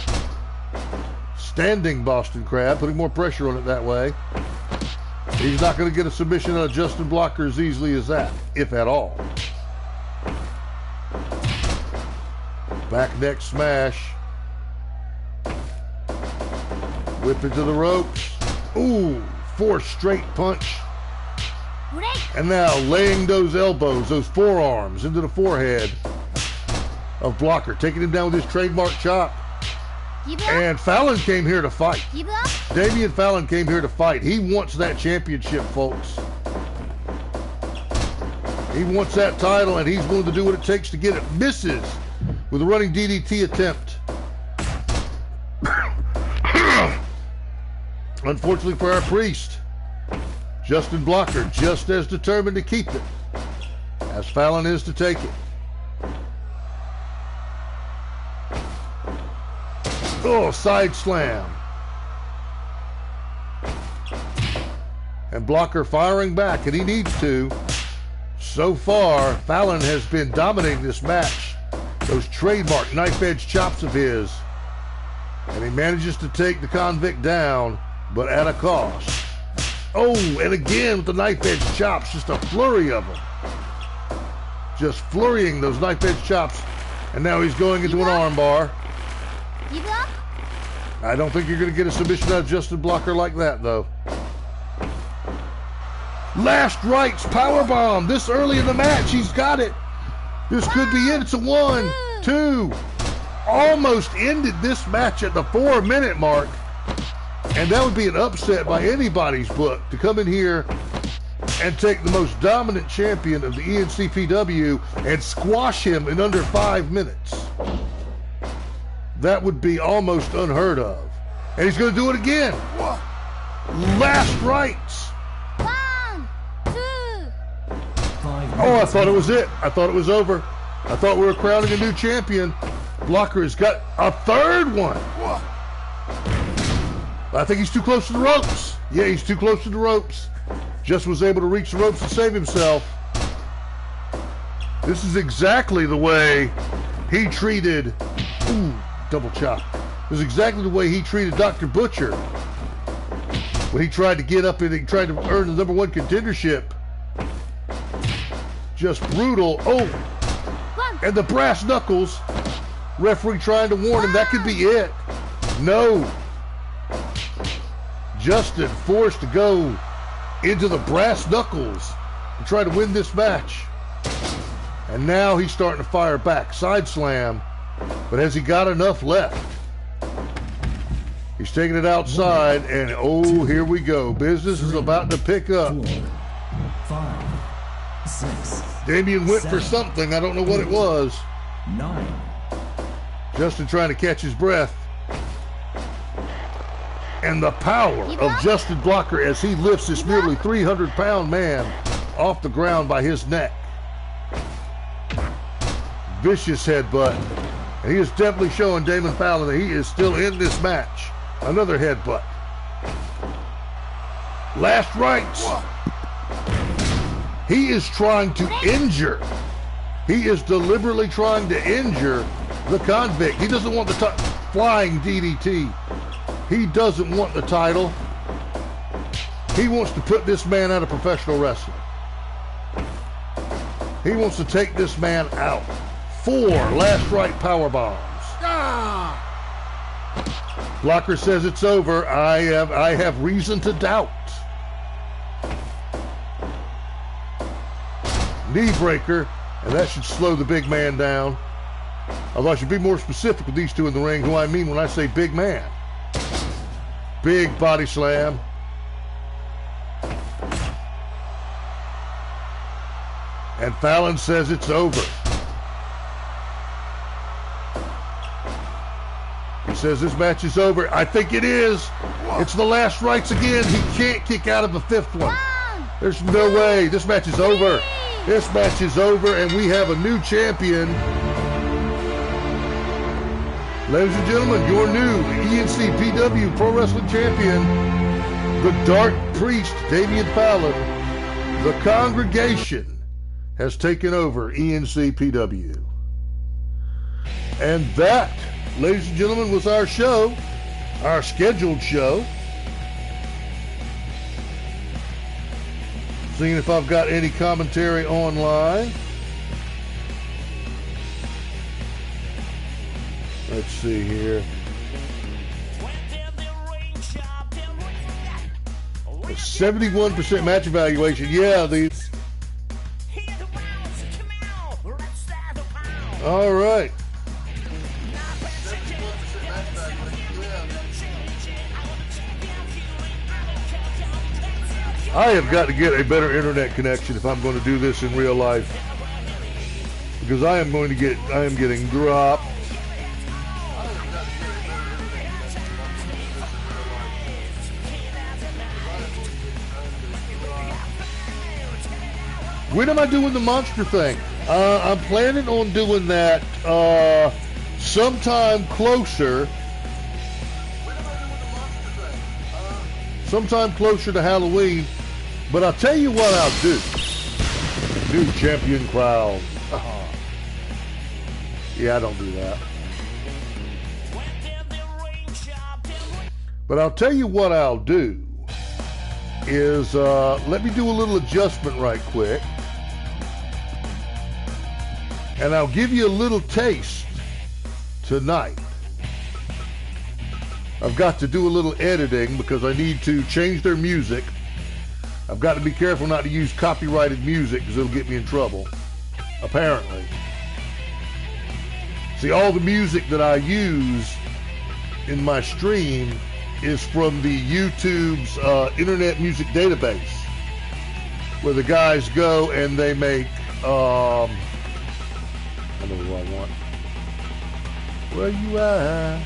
Standing Boston Crab, putting more pressure on it that way. He's not going to get a submission on Justin Blocker as easily as that, if at all. Back neck smash. Whip into the ropes. Ooh, 4 straight punch. And now laying those elbows, those forearms into the forehead of Blocker, taking him down with his trademark chop. And Fallon came here to fight. Damian Fallon came here to fight. He wants that championship, folks. He wants that title, and he's willing to do what it takes to get it. Misses with a running DDT attempt. Unfortunately for our priest, Justin Blocker just as determined to keep it as Fallon is to take it. Oh, side slam. And Blocker firing back, and he needs to. So far, Fallon has been dominating this match. Those trademark knife edge chops of his. And he manages to take the convict down, but at a cost. Oh, and again with the knife edge chops, just a flurry of them. Just flurrying those knife edge chops. And now he's going into an arm bar. I don't think you're going to get a submission out of Justin Blocker like that, though. Last rights powerbomb this early in the match. He's got it. This could be it. It's a 1, 2. Almost ended this match at the 4-minute mark. And that would be an upset by anybody's book to come in here and take the most dominant champion of the ENCPW and squash him in under 5 minutes. That would be almost unheard of. And he's going to do it again. Last rights. 1, 2. Oh, I thought it was it. I thought it was over. I thought we were crowning a new champion. Blocker has got a third one. I think he's too close to the ropes. Yeah, he's too close to the ropes. Just was able to reach the ropes to save himself. This is exactly the way he treated... Ooh. Double chop. This is exactly the way he treated Dr. Butcher when he tried to get up and he tried to earn the #1 contendership. Just brutal. Oh, and the brass knuckles. Referee trying to warn him that could be it. No. Justin forced to go into the brass knuckles and try to win this match. And now he's starting to fire back. Side slam. But has he got enough left? He's taking it outside, and oh, here we go. Business is about to pick up. 4, 5, 6. Damian went for something. I don't know what it was. 9. Justin trying to catch his breath. And the power of Justin Blocker as he lifts this nearly 300-pound man off the ground by his neck. Vicious headbutt. And he is definitely showing Damon Fallon that he is still in this match. Another headbutt. Last rights. He is trying to injure. He is deliberately trying to injure the convict. He doesn't want the flying DDT. He doesn't want the title. He wants to put this man out of professional wrestling. He wants to take this man out. 4 last right power bombs. Blocker says it's over. I have reason to doubt. Knee breaker, and that should slow the big man down. Although I should be more specific with these two in the ring, who I mean when I say big man. Big body slam. And Fallon says it's over. He says this match is over. I think it is. It's the last rights again. He can't kick out of a 5th one. There's no way. This match is over. This match is over, and we have a new champion. Ladies and gentlemen, your new ENCPW Pro Wrestling Champion, the Dark Priest, Damian Fallon. The congregation has taken over ENCPW. And that, ladies and gentlemen, was our show, our scheduled show. Seeing if I've got any commentary online. Let's see here. 71% match evaluation. Yeah, all right. I have got to get a better internet connection if I'm going to do this in real life, because I am getting dropped. When am I doing the monster thing? I'm planning on doing that sometime closer. Sometime closer to Halloween. But I'll tell you what I'll do. New champion crown. Yeah, I don't do that. But I'll tell you what I'll do is let me do a little adjustment right quick. And I'll give you a little taste tonight. I've got to do a little editing because I need to change their music. I've got to be careful not to use copyrighted music because it'll get me in trouble, apparently. See, all the music that I use in my stream is from the YouTube's Internet Music Database, where the guys go and they make, I know who I want. Where you at?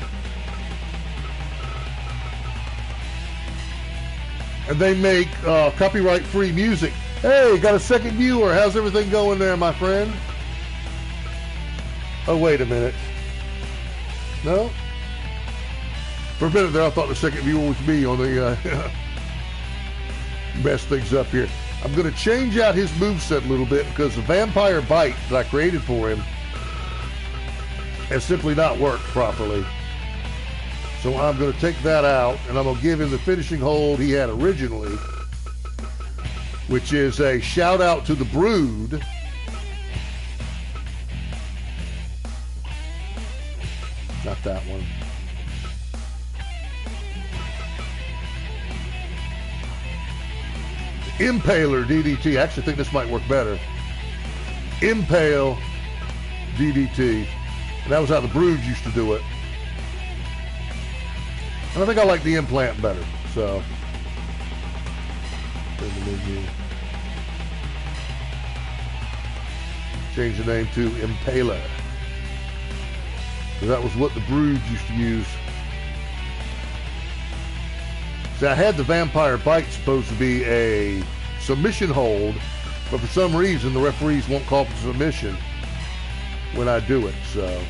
And they make copyright-free music. Hey, got a second viewer. How's everything going there, my friend? Oh, wait a minute. No? For a minute there, I thought the second viewer was me on the mess things up here. I'm going to change out his moveset a little bit because the vampire bite that I created for him has simply not worked properly. So I'm going to take that out, and I'm going to give him the finishing hold he had originally, which is a shout out to the Brood. Not that one. Impaler DDT. I actually think this might work better. Impale DDT. And that was how the Brood used to do it. And I think I like the implant better, so. Change the name to Impaler. Because that was what the Brood used to use. See, I had the vampire bite supposed to be a submission hold, but for some reason the referees won't call for submission when I do it. So,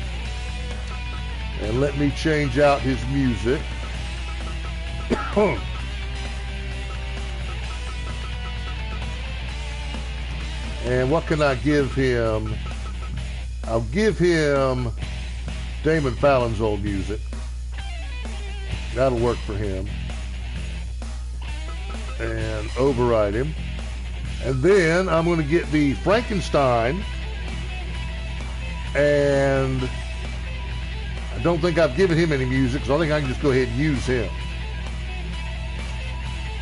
and let me change out his music. And what can I give him? I'll give him Damon Fallon's old music. That'll work for him. And override him. And then I'm going to get the Frankenstein. And I don't think I've given him any music, so I think I can just go ahead and use him.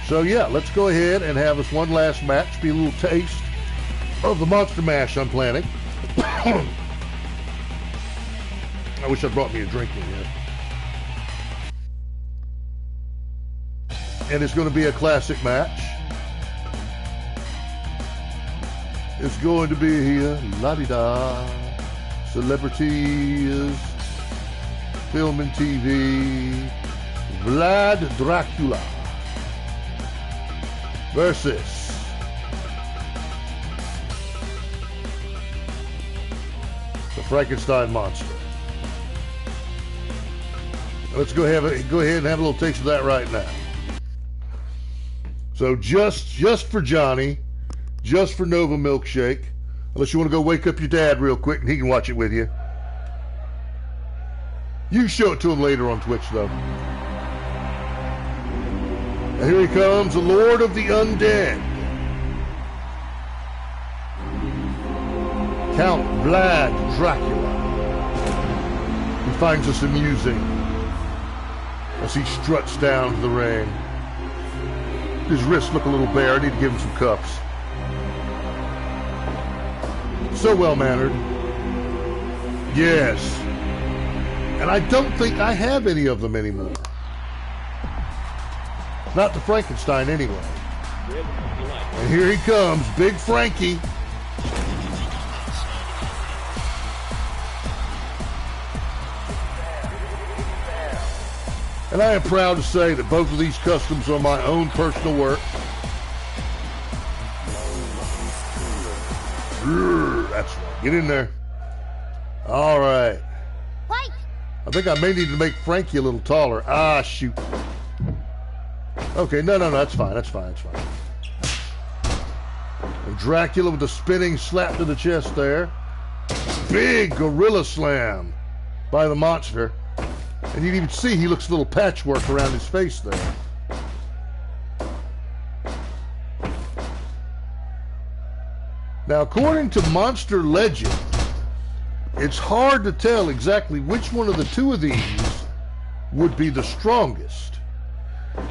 So yeah, let's go ahead and have us one last match. Be a little taste of the Monster Mash I'm planning. I wish I brought me a drink in here. And it's going to be a classic match. It's going to be here, la-di-da, celebrities, film and TV, Vlad Dracula versus the Frankenstein monster. Let's go ahead and have a little taste of that right now. So just for Johnny, just for Nova Milkshake, unless you want to go wake up your dad real quick and he can watch it with you. You show it to him later on Twitch, though. And here he comes, the Lord of the Undead, Count Vlad Dracula. He finds us amusing as he struts down to the ring. His wrists look a little bare. I need to give him some cuffs. So well-mannered. Yes. And I don't think I have any of them anymore. Not the Frankenstein, anyway. And here he comes, Big Frankie. And I am proud to say that both of these customs are my own personal work. That's right. Get in there. All right. Fight! I think I may need to make Frankie a little taller. Ah, shoot. Okay, no, that's fine. That's fine. And Dracula with the spinning slap to the chest there. Big gorilla slam by the monster. And you can even see he looks a little patchwork around his face there. Now, according to Monster Legend, it's hard to tell exactly which one of the two of these would be the strongest.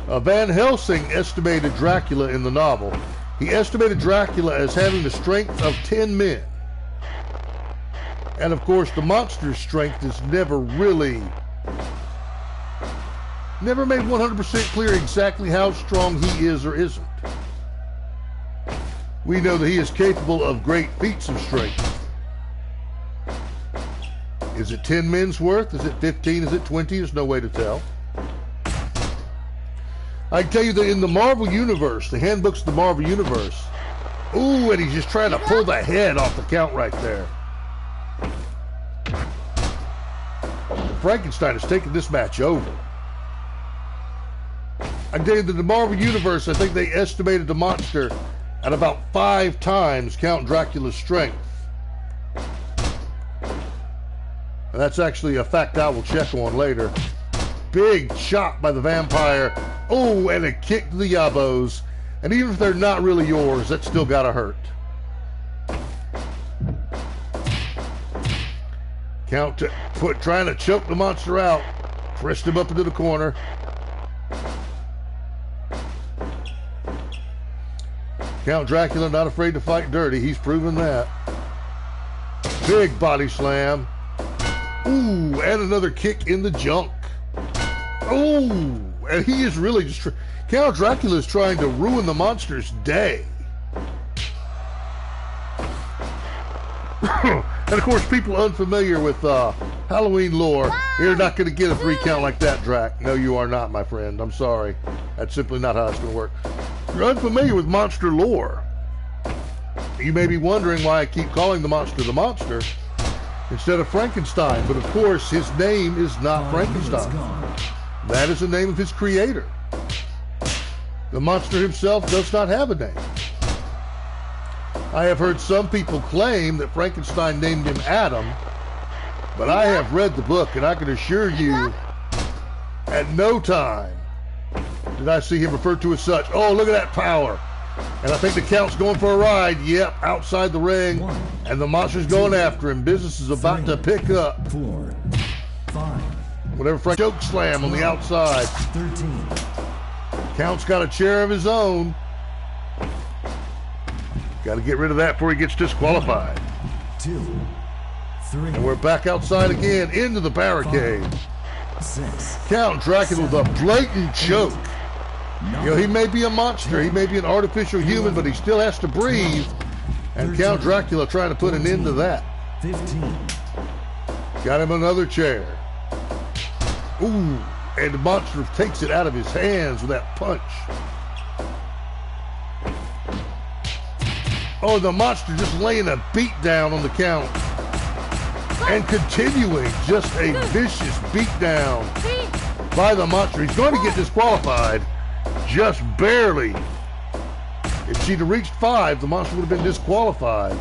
Van Helsing estimated Dracula in the novel. He estimated Dracula as having the strength of 10 men. And of course, the monster's strength is never made 100% clear exactly how strong he is or isn't. We know that he is capable of great feats of strength. Is it 10 men's worth? Is it 15? Is it 20? There's no way to tell. I can tell you that in the Marvel Universe, the handbooks of the Marvel Universe, ooh, and he's just trying to pull the head off the count right there. Frankenstein has taken this match over. I can tell you that in the Marvel Universe, I think they estimated the monster at about 5 times Count Dracula's strength. And that's actually a fact I will check on later. Big chop by the vampire. Oh, and a kick to the yabos. And even if they're not really yours, that's still gotta hurt. Count trying to choke the monster out. Pressed him up into the corner. Count Dracula not afraid to fight dirty. He's proven that. Big body slam. Ooh, and another kick in the junk. Ooh, and he is really just... Count Dracula is trying to ruin the monster's day. And of course, people unfamiliar with Halloween lore, you're not going to get a 3 count like that, Drac. No, you are not, my friend. I'm sorry. That's simply not how it's going to work. If you're unfamiliar with monster lore, you may be wondering why I keep calling the monster instead of Frankenstein. But of course, his name is not Frankenstein. That is the name of his creator. The monster himself does not have a name. I have heard some people claim that Frankenstein named him Adam, but I have read the book, and I can assure you, at no time did I see him referred to as such. Oh, look at that power. And I think the Count's going for a ride. Yep, outside the ring. And the monster's going after him. Business is about to pick up. 4, 5. Whatever Frank choke slam on the outside. 13. Count's got a chair of his own. Got to get rid of that before he gets disqualified. 2, 3. And we're back outside again into the barricade. 6. Count Dracula with a blatant choke. You know, he may be a monster, he may be an artificial human, but he still has to breathe. And Count Dracula trying to put an end to that. 15. Got him another chair. Ooh, and the monster takes it out of his hands with that punch. Oh, the monster just laying a beat down on the Count. And continuing just a vicious beat down by the monster. He's going to get disqualified. Just barely. If she'd have reached 5, the monster would have been disqualified.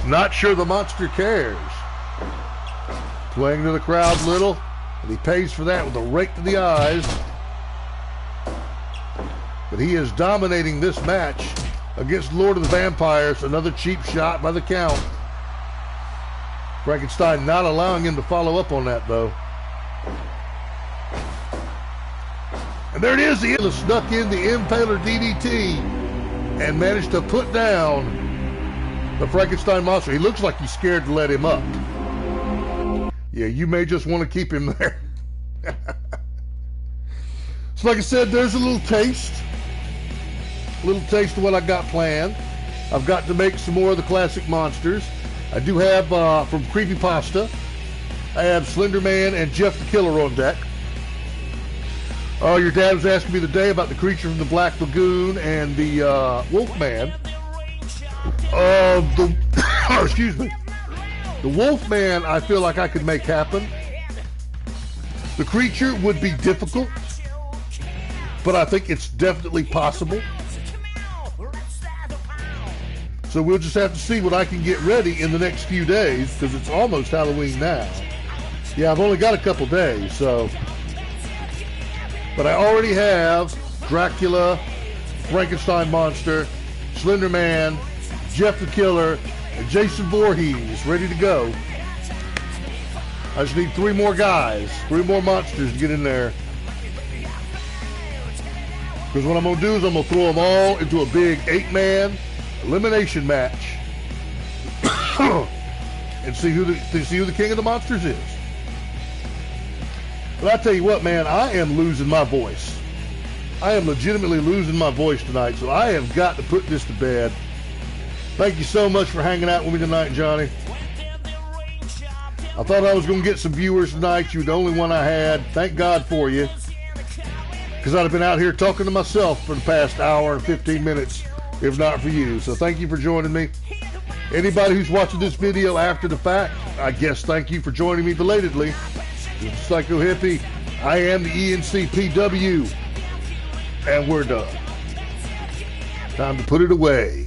Not sure the monster cares. Playing to the crowd little, and he pays for that with a rake to the eyes. But he is dominating this match against Lord of the Vampires. Another cheap shot by the Count. Frankenstein not allowing him to follow up on that, though. And there it is. He snuck in the Impaler DDT and managed to put down the Frankenstein monster. He looks like he's scared to let him up. Yeah, you may just want to keep him there. So like I said, there's a little taste. A little taste of what I got planned. I've got to make some more of the classic monsters. I do have, from Creepypasta, I have Slender Man and Jeff the Killer on deck. Your dad was asking me today about the creature from the Black Lagoon and the Wolfman. Excuse me. The Wolfman, I feel like I could make happen. The creature would be difficult, but I think it's definitely possible. So we'll just have to see what I can get ready in the next few days, because it's almost Halloween now. Yeah, I've only got a couple days, so. But I already have Dracula, Frankenstein Monster, Slender Man, Jeff the Killer, and Jason Voorhees ready to go. I just need 3 more guys, 3 more monsters to get in there. Because what I'm going to do is I'm going to throw them all into a big 8-man elimination match and see who the king of the monsters is. But I tell you what, man, I am losing my voice. I am legitimately losing my voice tonight, so I have got to put this to bed. Thank you so much for hanging out with me tonight, Johnny. I thought I was going to get some viewers tonight. You were the only one I had. Thank God for you. Because I'd have been out here talking to myself for the past hour and 15 minutes, if not for you. So thank you for joining me. Anybody who's watching this video after the fact, I guess thank you for joining me belatedly. This is Psycho Hippie. I am the ENCPW. And we're done. Time to put it away.